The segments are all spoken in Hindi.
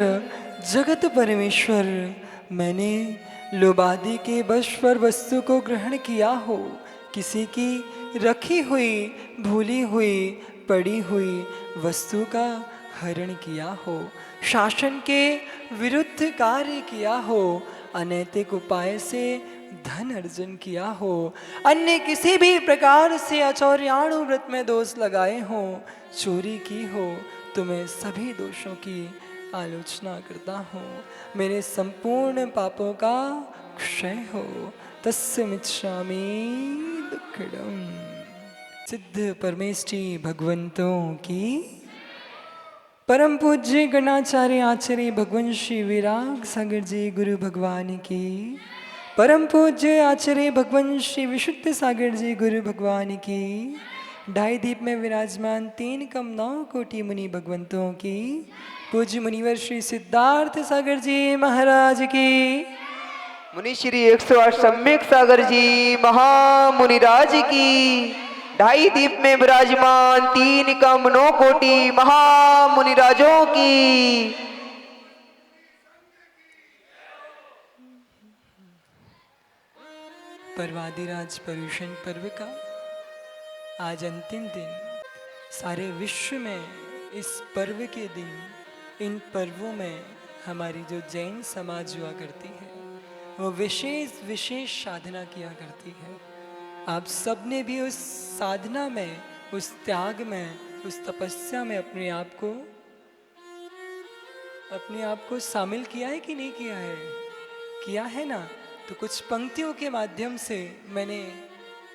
जगत परमेश्वर, मैंने लोबादी के वश पर वस्तु को ग्रहण किया हो, किसी की रखी हुई, भूली हुई, पड़ी हुई वस्तु का हरण किया हो, शासन के विरुद्ध कार्य किया हो, अनैतिक उपाय से धन अर्जन किया हो, अन्य किसी भी प्रकार से अचौर्याणु व्रत में दोष लगाए हो, चोरी की हो, तो मैं सभी दोषों की आलोचना करता हूँ। मेरे संपूर्ण पापों का क्षय हो। तस्य मिच्छामि दुक्कडम। सिद्ध परमेष्टि भगवंतों की, परम पूज्य गणाचार्य आचार्य भगवान श्री विराग सागर जी गुरु भगवान की, परम पूज्य आचार्य भगवान श्री विशुद्ध सागर जी गुरु भगवान की, ढाई दीप में विराजमान 3 कम 9 कोटि मुनि भगवंतों की, पूज्य मुनिवर श्री सिद्धार्थ सागर जी महाराज की, मुनि श्री 108 सम्यक सागर जी महामुनिराज की, ढाई दीप में विराजमान 3 कम 9 कोटि महामुनिराजों की। पर्वादिराज पर्यूषण पर्व का आज अंतिम दिन। सारे विश्व में इस पर्व के दिन, इन पर्वों में हमारी जो जैन समाज हुआ करती है वो विशेष विशेष साधना किया करती है। आप सब ने भी उस साधना में, उस त्याग में, उस तपस्या में अपने आप को शामिल किया है कि नहीं किया है? किया है ना? तो कुछ पंक्तियों के माध्यम से मैंने,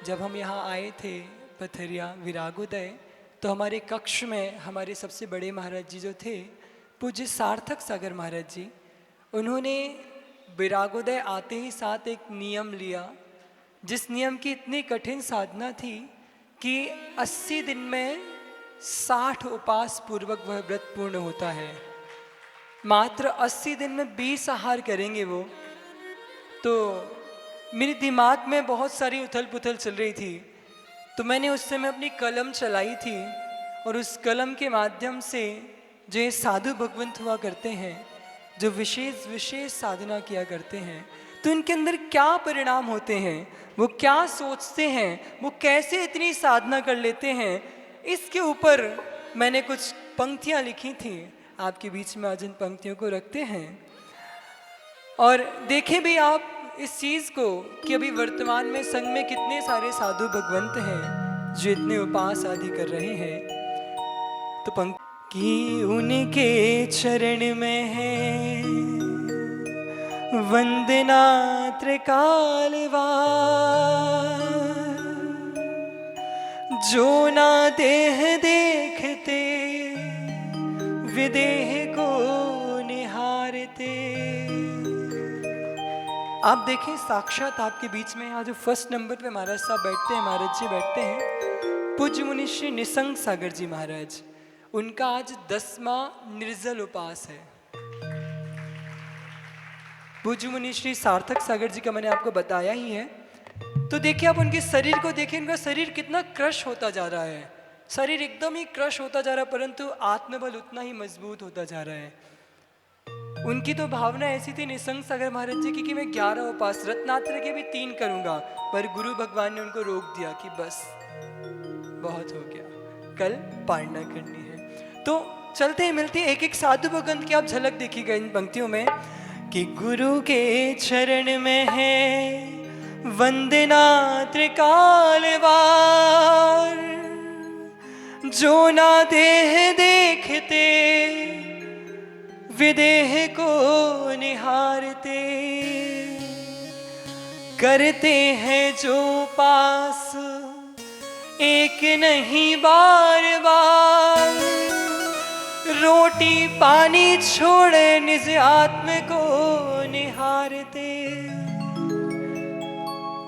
जब हम यहाँ आए थे पथरिया विरागोदय, तो हमारे कक्ष में हमारे सबसे बड़े महाराज जी जो थे पूज्य सार्थक सागर महाराज जी, उन्होंने विरागोदय आते ही साथ एक नियम लिया, जिस नियम की इतनी कठिन साधना थी कि 80 दिन में 60 उपास पूर्वक वह व्रत पूर्ण होता है। मात्र 80 दिन में 20 आहार करेंगे वो। तो मेरे दिमाग में बहुत सारी उथल पुथल चल रही थी, तो मैंने उस समय अपनी कलम चलाई थी और उस कलम के माध्यम से जो ये साधु भगवंत हुआ करते हैं, जो विशेष विशेष साधना किया करते हैं, तो इनके अंदर क्या परिणाम होते हैं, वो क्या सोचते हैं, वो कैसे इतनी साधना कर लेते हैं, इसके ऊपर मैंने कुछ पंक्तियाँ लिखी थी। आपके बीच में आज इन पंक्तियों को रखते हैं और देखें भी आप इस चीज़ को कि अभी वर्तमान में संघ में कितने सारे साधु भगवंत हैं जो इतने उपास आदि कर रहे हैं। तो पंक्ति उनके चरण में है वंदना त्रिकालवार, जो ना देह देखते विदेह को निहारते। आप देखें साक्षात आपके बीच में यहाँ जो फर्स्ट नंबर पे महाराज साहब बैठते हैं, महाराज जी बैठते हैं, पूज्य मुनि श्री निसंग सागर जी महाराज, उनका आज 10वां निर्जल उपास है। पूज्य मुनि श्री सार्थक सागर जी का मैंने आपको बताया ही है। तो देखिए आप उनके शरीर को देखिए, उनका शरीर कितना क्रश होता जा रहा है, शरीर एकदम ही क्रश होता जा रहा है, परंतु आत्मबल उतना ही मजबूत होता जा रहा है। उनकी तो भावना ऐसी थी निसंग सागर महाराज जी की कि मैं 11 उपास, रत्नात्र के भी 3 करूंगा, पर गुरु भगवान ने उनको रोक दिया कि बस बहुत हो गया, कल पारणा करनी है। तो चलते ही मिलते एक एक साधु भगवंत की आप झलक देखिएगा इन पंक्तियों में कि गुरु के चरण में है वंदना त्रिकालवार, जो ना देह देखते विदेह को निहारते, करते हैं जो पास एक नहीं बार बार, रोटी पानी छोड़े निज आत्म को निहारते।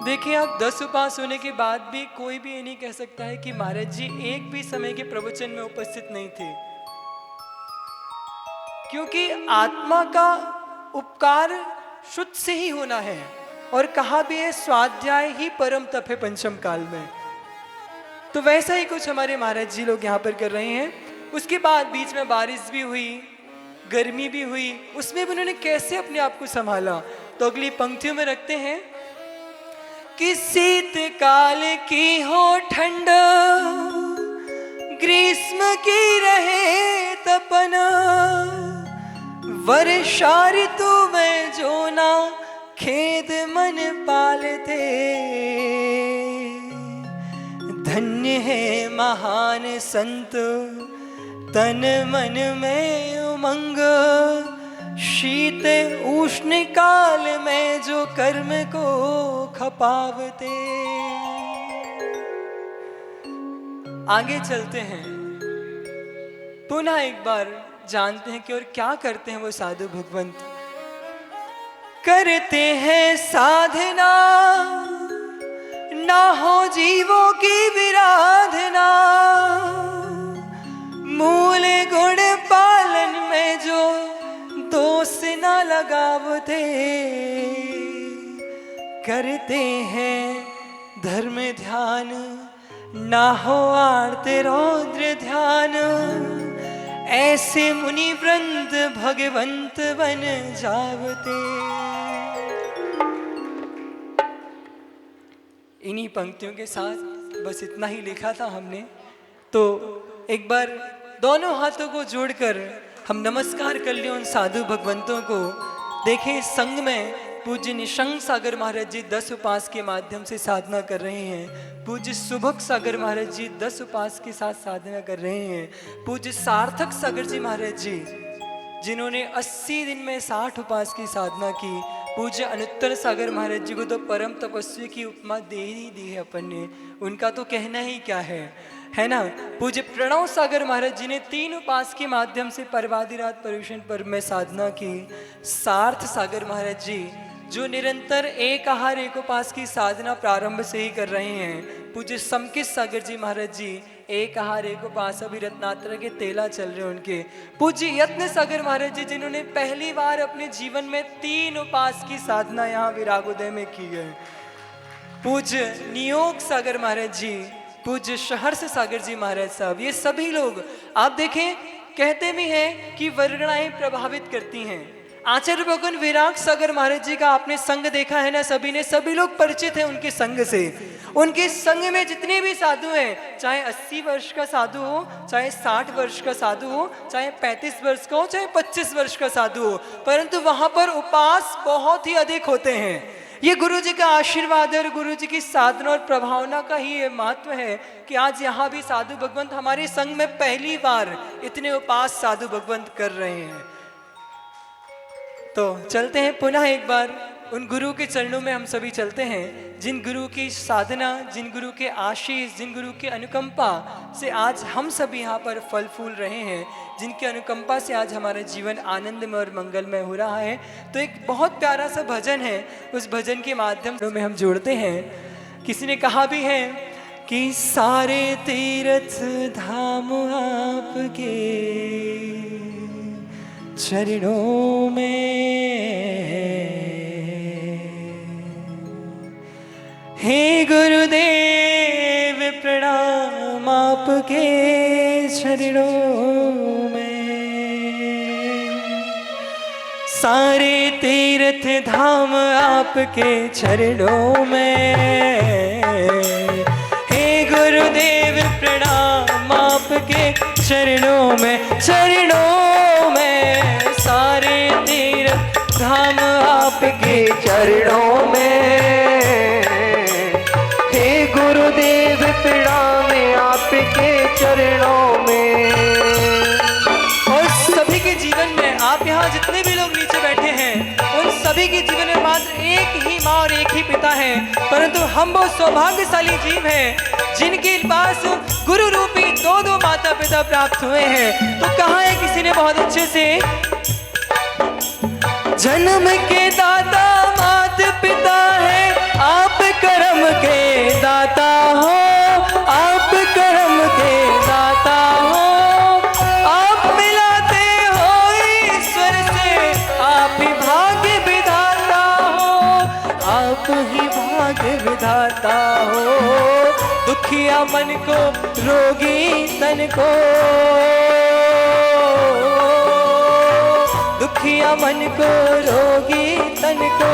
देखिए आप 10 उपास होने के बाद भी कोई भी ये नहीं कह सकता है कि महाराज जी एक भी समय के प्रवचन में उपस्थित नहीं थे, क्योंकि आत्मा का उपकार शुद्ध से ही होना है। और कहा भी है स्वाध्याय ही परम तप है पंचम काल में। तो वैसा ही कुछ हमारे महाराज जी लोग यहाँ पर कर रहे हैं। उसके बाद बीच में बारिश भी हुई, गर्मी भी हुई, उसमें भी उन्होंने कैसे अपने आप को संभाला। तो अगली पंक्तियों में रखते हैं कि शीतकाल की हो ठंड, ग्रीष्म की रहे तपन, वर्षा ऋतु में जो ना खेद मन पालते। धन्य है महान संत तन मन में उमंग, शीत उष्ण काल में जो कर्म को खपावते। आगे चलते हैं, पुनः एक बार जानते हैं कि और क्या करते हैं वो साधु भगवंत। करते हैं साधना ना हो जीवों की विराधना, मूल गुण पालन में जो दोष न लगावते। करते हैं धर्म ध्यान ना हो आर्त रौद्र ध्यान, ऐसे मुनि वृंद भगवंत बन जावते। इन्हीं पंक्तियों के साथ बस इतना ही लिखा था हमने। तो एक बार दोनों हाथों को जोड़कर हम नमस्कार कर लें उन साधु भगवंतों को। देखें, संग में पूज्य निशंक सागर महाराज जी 10 उपास के माध्यम से साधना कर रहे हैं। पूज्य सुभग सागर महाराज जी 10 उपास के साथ साधना कर रहे हैं। पूज्य सार्थक सागर जी महाराज जी जिन्होंने 80 दिन में 60 उपास की साधना की। पूज्य अनुत्तर सागर महाराज जी को तो परम तपस्वी की उपमा दे ही दी है अपन ने, उनका तो कहना ही क्या है ना। पूज्य प्रणव सागर महाराज जी ने 3 उपास के माध्यम से परवादिरात पर्युषण पर्व में साधना की। सार्थ सागर महाराज जी जो निरंतर एक आहार एक उपास की साधना प्रारंभ से ही कर रहे हैं। पूज्य समकित सागर जी महाराज जी एक आहार एक उपास अभी रत्नात्र के तेला चल रहे हैं उनके। पूज्य यत्न सागर महाराज जी जिन्होंने पहली बार अपने जीवन में 3 उपास की साधना यहाँ विरागोदय में की है। पूज्य नियोग सागर महाराज जी, पूज्य सहर्ष सागर जी महाराज साहब, ये सभी लोग आप देखें कहते भी हैं कि वर्गणाएं प्रभावित करती हैं। आचार्य भगवान विराग सागर महाराज जी का आपने संग देखा है ना, सभी लोग परिचित हैं उनके संग से। उनके संग में जितने भी साधु हैं, चाहे 80 वर्ष का साधु हो, चाहे 60 वर्ष का साधु हो, चाहे 35 वर्ष का हो, चाहे 25 वर्ष का साधु हो, परंतु वहां पर उपास बहुत ही अधिक होते हैं। ये गुरु जी का आशीर्वाद है और गुरु जी की साधना और प्रभावना का ही ये महत्व है कि आज यहाँ भी साधु भगवंत हमारे संग में पहली बार इतने उपास साधु भगवंत कर रहे हैं। तो चलते हैं पुनः एक बार उन गुरु के चरणों में हम सभी चलते हैं, जिन गुरु की साधना, जिन गुरु के आशीष, जिन गुरु के अनुकंपा से आज हम सभी यहाँ पर फल फूल रहे हैं, जिनके अनुकंपा से आज हमारा जीवन आनंदमय और मंगलमय हो रहा है। तो एक बहुत प्यारा सा भजन है, उस भजन के माध्यम में हम जोड़ते हैं। किसी ने कहा भी है कि सारे तीर्थ धाम आपके चरणों में, हे गुरुदेव प्रणाम आपके चरणों में। सारे तीर्थ धाम आपके चरणों में, हे गुरुदेव प्रणाम आपके चरणों में। चरणों में सारे तीर्थ धाम आपके चरणों में, हे गुरुदेव प्रणाम आपके चरणों में। और सभी के जीवन में, आप यहाँ जितने भी लोग नीचे बैठे हैं, उन सभी के जीवन में मात्र एक ही माँ और एक ही पिता है, परंतु हम वो सौभाग्यशाली जीव हैं जिनके पास गुरु रूपी 2 माता पिता प्राप्त हुए हैं। तो कहा है किसी ने बहुत अच्छे से, जन्म के दाता मात पिता है, आप कर्म के दाता हो, आप कर्म के दाता हो, आप मिलाते हो ईश्वर से, आप ही भाग्य विधाता हो, आप ही भाग्य विधाता हो। दुखिया मन को, रोगी तन को, दुखिया मन को, रोगी तन को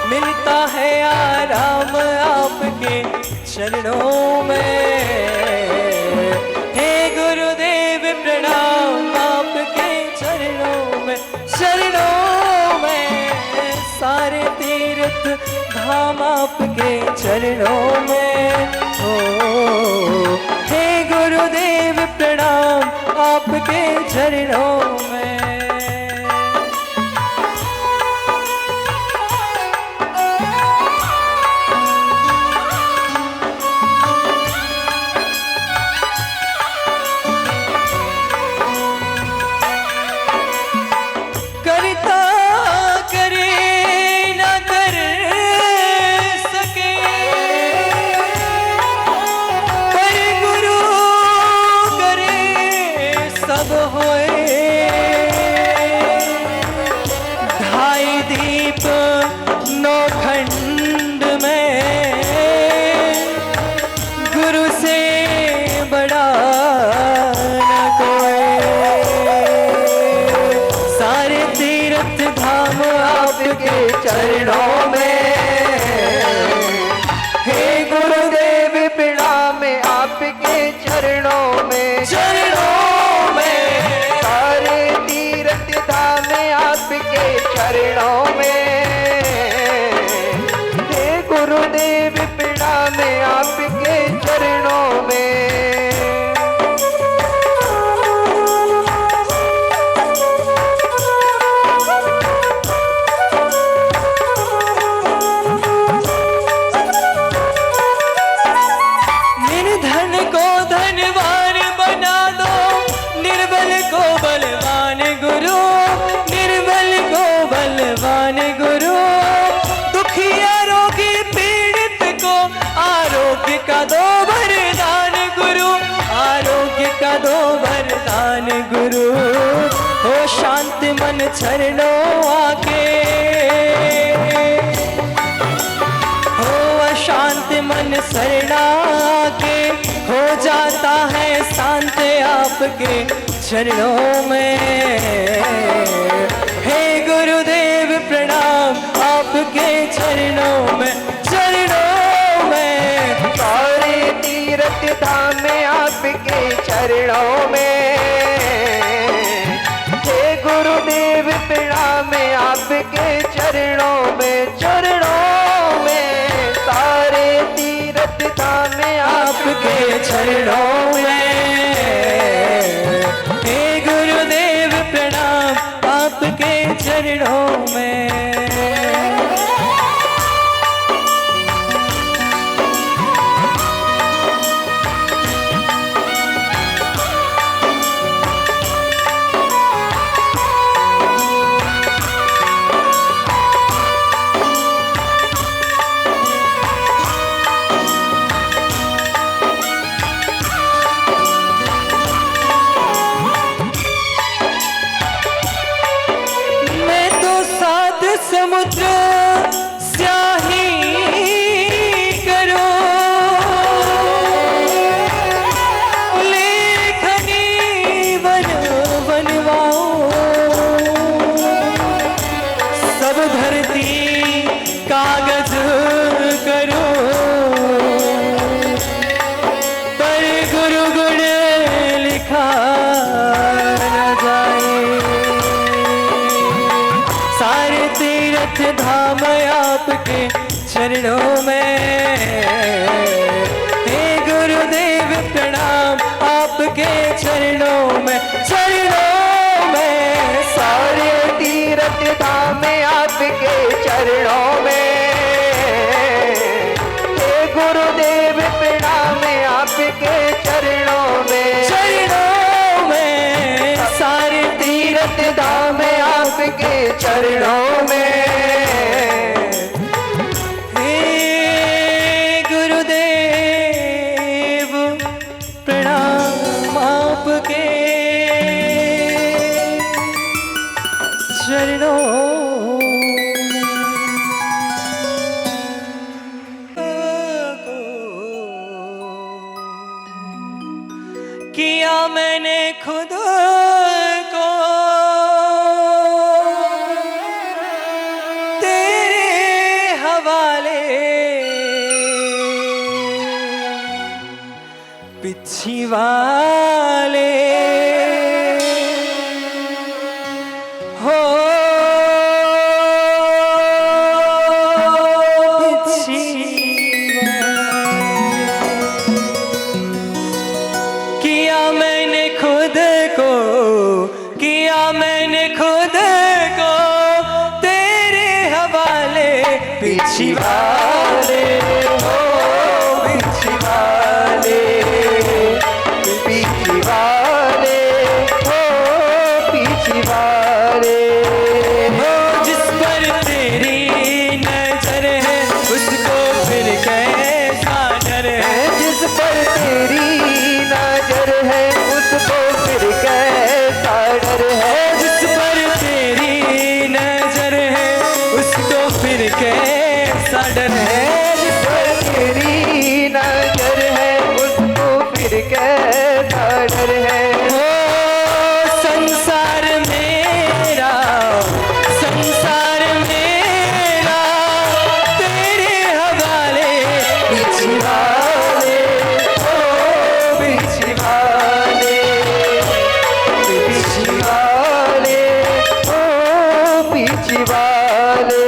मिलता है आराम आपके चरणों में। हे गुरुदेव प्रणाम आपके चरणों में, चरणों में। सारे तीर्थ धाम आपके चरणों में हो। हे गुरुदेव प्रणाम आपके चरणों में। चरणों में हे गुरुदेव प्रणाम आपके चरणों में, चरणों में। सारे तीर्थ धाम आपके चरणों में। हे गुरुदेव प्रणाम आपके चरणों में। दो वरदान गुरु, हो शांत मन चरणों आके, हो अशांत मन शरणा के, हो जाता है शांत आपके चरणों में। हे गुरुदेव प्रणाम आपके चरणों में, चरणों में। सारे तीर्थ धाम आपके चरणों में। हे गुरुदेव प्रणाम आपके चरणों में, चरणों में। सारे तीर्थ धाम आपके चरणों में। हे गुरुदेव प्रणाम आपके चरणों में। समुद्र स्याही करो, लेखनी वन बनवाओ। सब धरती कागज करो, पर गुरु गुण लिखा न जाए। सारे तीर्थ धाम आपके चरणों में। हे गुरुदेव प्रणाम आपके चरणों में, चरणों में। सारे तीर्थ धाम आपके चरणों में। हे गुरुदेव प्रणाम आपके चरणों में, चरणों में। सारे तीर्थ धाम आपके चरणों में। हे गुरुदेव प्रणाम आपके चरणों किया मैंने खुद को बिच्छी वाले हो बिच्छी किया मैंने खुद को, किया मैंने खुद को तेरे हवाले बिच्छी वाले हो बिच्छी वाले बिच्छी वाले हो बिच्छी वाले हो जिस पर तेरी नजर है उसको फिर कैसा डर है, जिस पर तेरी नजर है उसको फिर कैसा डर है, जिस पर तेरी नजर है उसको फिर कैसा डर है, जिस पर तेरी नजर है उसको फिर कैसा डर है। हो संसार मेरा, संसार मेरा तेरे हवाले बिच्छी वाले ओ बिच्छी वाले बिच्छी वाले ओ बिच्छी वाले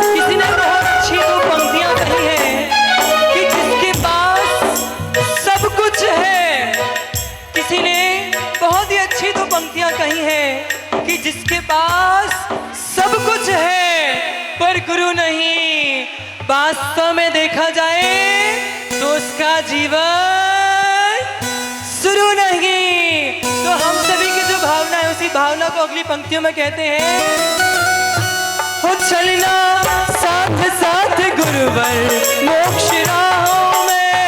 किसी ने बहुत अच्छी दो पंक्तियां कही हैं कि जिसके पास सब कुछ है, किसी ने बहुत ही अच्छी दो पंक्तियां कही हैं कि जिसके पास सब कुछ है पर गुरु नहीं, वास्तव में देखा जाए तो उसका जीवन शुरू नहीं। तो हम सभी की जो भावना है उसी भावना को अगली पंक्तियों में कहते हैं, हो चलना साथ साथ गुरुवर मोक्ष राहों में,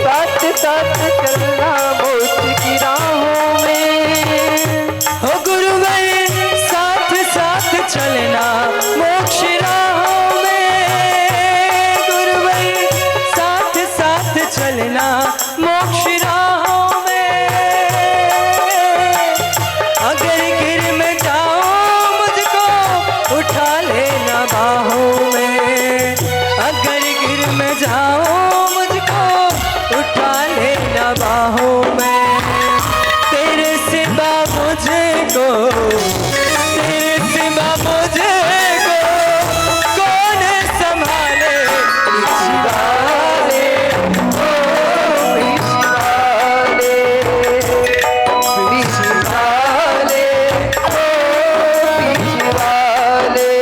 साथ साथ चलना मोक्ष की राहों में, हो गुरुवर साथ साथ चलना मोक्ष राहों में, गुरुवर साथ साथ चलना मोक्ष राहों में। अगर गिर में जाओ मुझको उठा लेना बाहों में, अगर गिर में जाओ मुझको उठा लेना बाहों में, तेरे सिवा मुझको, तेरे सिवा मुझको कौन संभाले बिच्छी वाले ओ बिच्छी वाले बिच्छी वाले ओ बिच्छी वाले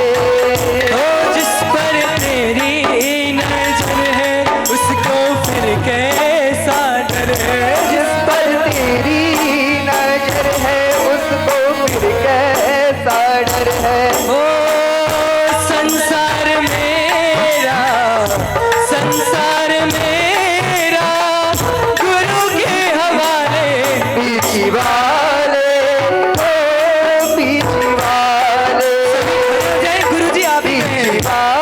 हो जिस पर तेरी नजर है उसको फिर कैसा डर है, जिस पर तेरी नजर है उसको फिर कैसा डर है। ओ संसार मेरा, संसार मेरा गुरु के हवाले बिच्छी वाले ओ बिच्छी वाले जय गुरु जी आप ही हैं। बिच्छी वाले